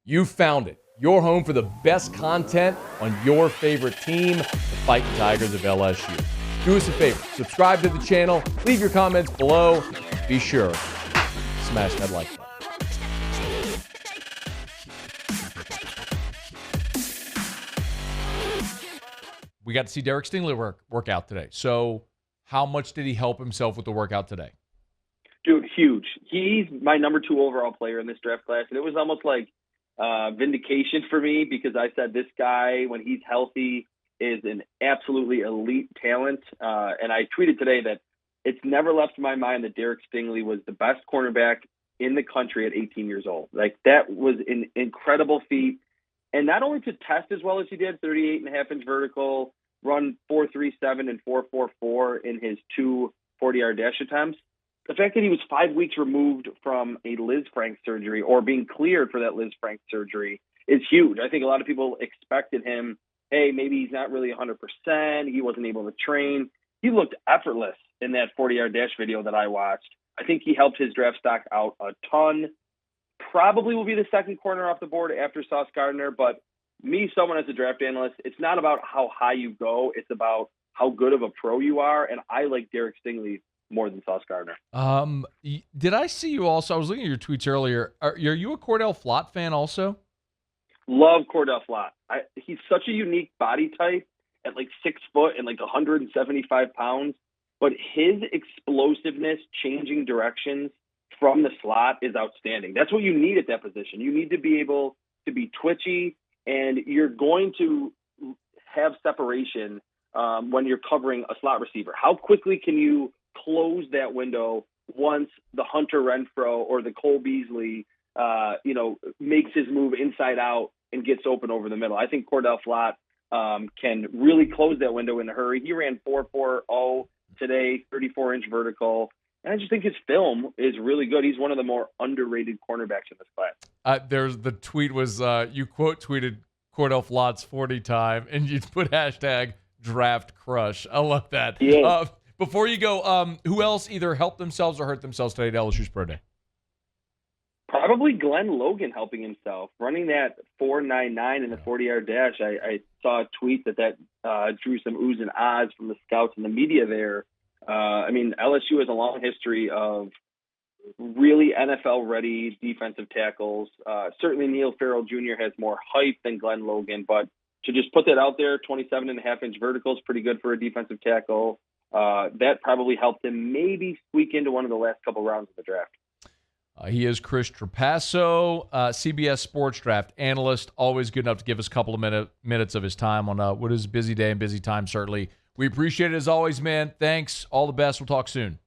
You found it. Your home for the best content on your favorite team, the Fighting Tigers of LSU. Do us a favor. Subscribe to the channel. Leave your comments below. Be sure to smash that like button. We got to see Derek Stingley work out today. So how much did he help himself with the workout today? Dude, huge. He's my number 2 overall player in this draft class. And it was almost like vindication for me because I said this guy, when he's healthy, is an absolutely elite talent. And I tweeted today that it's never left my mind that Derek Stingley was the best cornerback in the country at 18 years old. Like, that was an incredible feat. And not only to test as well as he did, 38.5-inch vertical, run 4.37 and 4.44 in his 2 40-yard dash attempts. The fact that he was 5 weeks removed from a Liz Frank surgery or being cleared for that Liz Frank surgery is huge. I think a lot of people expected him, hey, maybe he's not really 100%. He wasn't able to train. He looked effortless in that 40-yard dash video that I watched. I think he helped his draft stock out a ton. Probably will be the second corner off the board after Sauce Gardner, but me, someone as a draft analyst, it's not about how high you go. It's about how good of a pro you are, and I like Derek Stingley more than Sauce Gardner. Did I see you also? I was looking at your tweets earlier. Are you a Cordell Flott fan also? Love Cordell Flott. He's such a unique body type at like 6 foot and like 175 pounds, but his explosiveness, changing directions from the slot is outstanding. That's what you need at that position. You need to be able to be twitchy, and you're going to have separation when you're covering a slot receiver. How quickly can you close that window once the Hunter Renfrow or the Cole Beasley, makes his move inside out and gets open over the middle? I think Cordell Flott can really close that window in a hurry. He ran 4.40 today, 34-inch vertical. And I just think his film is really good. He's one of the more underrated cornerbacks in this class. There's the tweet was you quote tweeted Cordell Flott's 40 time, and you put hashtag draft crush. I love that. Yeah. Before you go, who else either helped themselves or hurt themselves today at LSU's Pro Day? Probably Glenn Logan helping himself, running that 4.99 in the 40-yard dash. I saw a tweet that drew some oohs and ahs from the scouts and the media there. LSU has a long history of really NFL-ready defensive tackles. Certainly Neil Farrell Jr. has more hype than Glenn Logan, but to just put that out there, 27.5-inch vertical is pretty good for a defensive tackle. That probably helped him maybe squeak into one of the last couple rounds of the draft. He is Chris Trapasso, CBS Sports draft analyst, always good enough to give us a couple of minutes of his time on what is a busy day and busy time, certainly. We appreciate it as always, man. Thanks. All the best. We'll talk soon.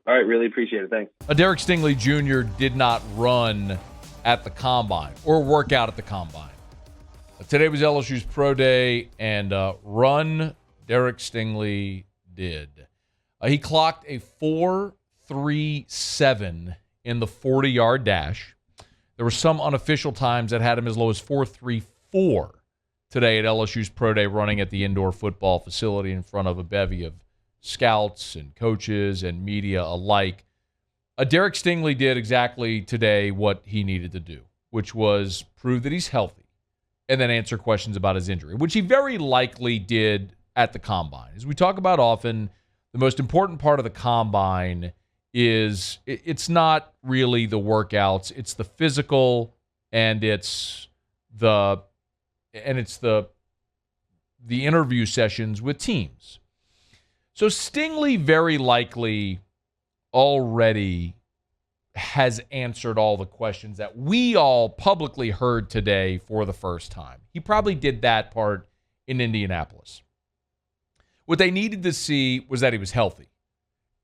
All right. Really appreciate it. Thanks. Derek Stingley Jr. did not run at the Combine or work out at the Combine. Today was LSU's Pro Day, and run Derek Stingley did. He clocked a 4.37 in the 40-yard dash. There were some unofficial times that had him as low as 4.34 today at LSU's Pro Day, running at the indoor football facility in front of a bevy of scouts and coaches and media alike. Derek Stingley did exactly today what he needed to do, which was prove that he's healthy and then answer questions about his injury, which he very likely did at the Combine. As we talk about often, the most important part of the Combine is it's not really the workouts, it's the physical and it's the interview sessions with teams. So Stingley very likely already has answered all the questions that we all publicly heard today for the first time. He probably did that part in Indianapolis. What they needed to see was that he was healthy.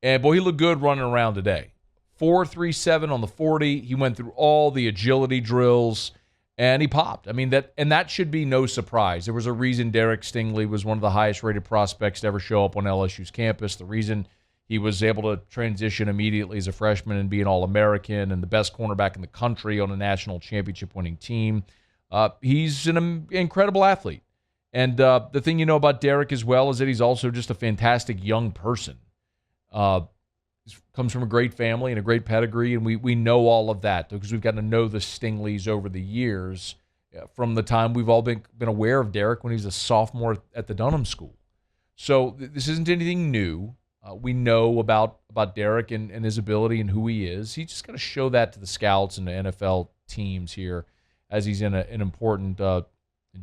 And, boy, he looked good running around today. 4.37 on the 40. He went through all the agility drills, and he popped. That should be no surprise. There was a reason Derek Stingley was one of the highest-rated prospects to ever show up on LSU's campus. The reason he was able to transition immediately as a freshman and be an All-American and the best cornerback in the country on a national championship-winning team. He's an incredible athlete. And the thing you know about Derek as well is that he's also just a fantastic young person. He's comes from a great family and a great pedigree, and we know all of that because we've gotten to know the Stingleys over the years from the time we've all been aware of Derek when he was a sophomore at the Dunham School. So this isn't anything new. We know about Derek and his ability and who he is. He's just got to show that to the scouts and the NFL teams here as he's in an important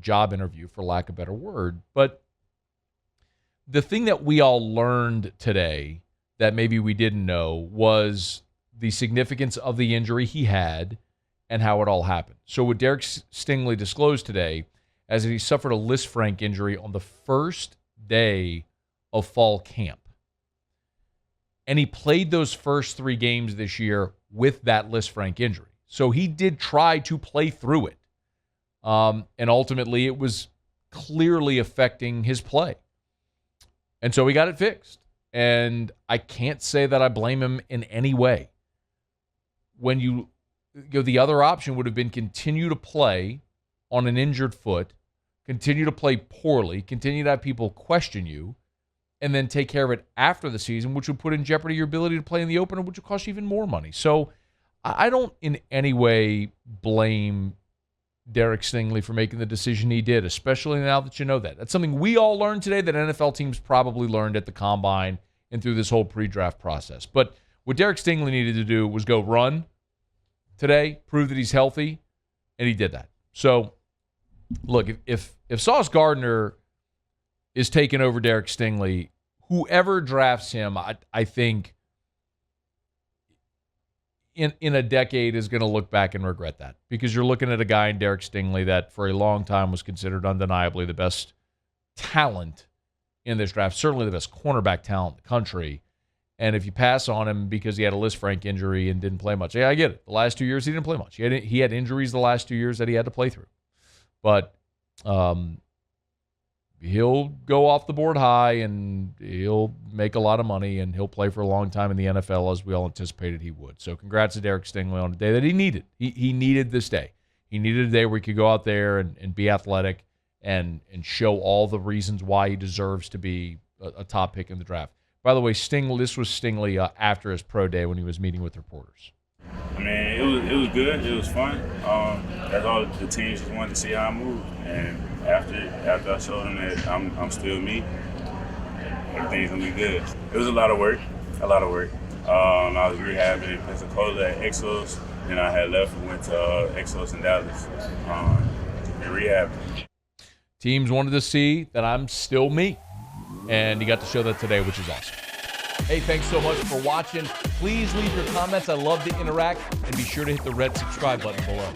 job interview, for lack of a better word. But the thing that we all learned today that maybe we didn't know was the significance of the injury he had and how it all happened. So what Derek Stingley disclosed today is that he suffered a Lisfranc injury on the first day of fall camp. And he played those first 3 games this year with that Lisfranc injury. So he did try to play through it. And ultimately it was clearly affecting his play. And so he got it fixed. And I can't say that I blame him in any way. When you go, the other option would have been continue to play on an injured foot, continue to play poorly, continue to have people question you, and then take care of it after the season, which would put in jeopardy your ability to play in the opener, which would cost you even more money. So I don't in any way blame Derek Stingley for making the decision he did, especially now that you know that. That's something we all learned today that NFL teams probably learned at the Combine and through this whole pre-draft process. But what Derek Stingley needed to do was go run today, prove that he's healthy, and he did that. So, look, if Sauce Gardner is taking over Derek Stingley, whoever drafts him, I think in a decade is going to look back and regret that, because you're looking at a guy in Derek Stingley that for a long time was considered undeniably the best talent in this draft, certainly the best cornerback talent in the country. And if you pass on him because he had a Lisfranc injury and didn't play much, yeah, I get it. The last 2 years he didn't play much. He had injuries the last 2 years that he had to play through. But he'll go off the board high, and he'll make a lot of money, and he'll play for a long time in the NFL as we all anticipated he would. So congrats to Derek Stingley on a day that he needed. He needed this day. He needed a day where he could go out there and be athletic and show all the reasons why he deserves to be a top pick in the draft. By the way, this was Stingley after his pro day when he was meeting with reporters. I mean, it was good. It was fun. That's all the teams just wanted to see how I moved. And after I showed them that I'm still me, everything's gonna be good. It was a lot of work. I was rehabbing in Pensacola at Exos, and I had left and went to Exos in Dallas and rehabbing. Teams wanted to see that I'm still me, and you got to show that today, which is awesome. Hey, thanks so much for watching. Please leave your comments. I love to interact, and be sure to hit the red subscribe button below.